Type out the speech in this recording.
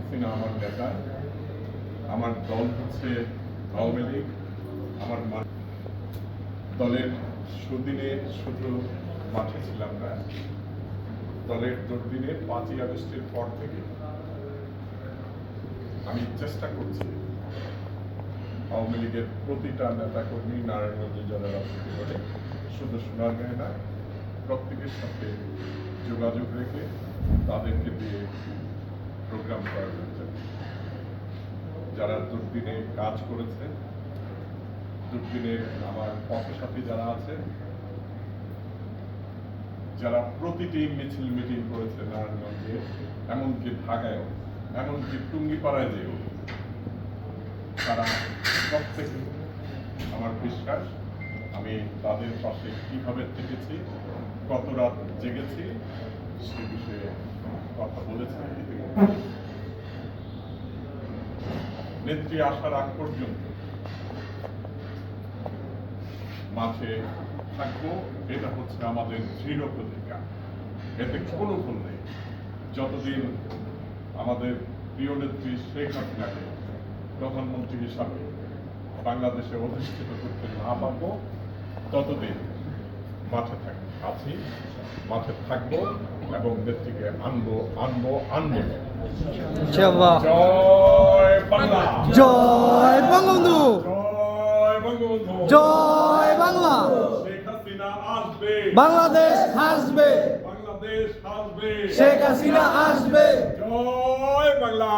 হাসিনা আমার নেতা, আমার দল হচ্ছে আওয়ামী লীগ। আমার দলের সুদিনে শুধু মাঠে ছিলাম না, দলের দুর্দিনে 5ই আগস্টের পর থেকে আমি চেষ্টা করছি আওয়ামী লীগের প্রতিটা নেতা কর্মী নারায়ণগঞ্জে যারা রাজনীতি করে, শুধু সোনারগাঁয়ে না, প্রত্যেকের সাথে যোগাযোগ রেখে তাদেরকে দিয়ে প্রোগ্রাম করানোর জন্য। যারা দুর্দিনে কাজ করেছে, দুর্দিনে আমার পথসাথী যারা আছে, যারা প্রতিটি মিছিল মিটিং করেছে নারায়ণগঞ্জে, এমনকি ঢাকায়ও, এমনকি টুঙ্গিপাড়ায় যেও, তারা প্রত্যেকে আমার বিশ্বাস আমি তাদের পাশে কিভাবে থেকেছি, কত রাত জেগেছি সে বিষয়ে কথা বলেছি। নেত্রী আসার আগ পর্যন্ত মাঠে থাকবো, এটা হচ্ছে আমাদের দৃঢ় প্রতিজ্ঞা, এতে কোনো ভুল নেই। যতদিন আমাদের প্রিয় নেত্রী শেখ হাসিনাকে প্রধানমন্ত্রী হিসাবে বাংলাদেশে অধিষ্ঠিত করতে না পারবো, ততদিন মাঠে আছি, মাঠে থাকবো এবং নেত্রীকে আনবো। জয় বাংলা, জয় বঙ্গবন্ধু, জয় বঙ্গবন্ধু, জয় বাংলা। শেখ হাসিনা আসবে, বাংলাদেশ হাসবে, বাংলাদেশ আসবে, শেখ হাসিনা আসবে। জয় বাংলা।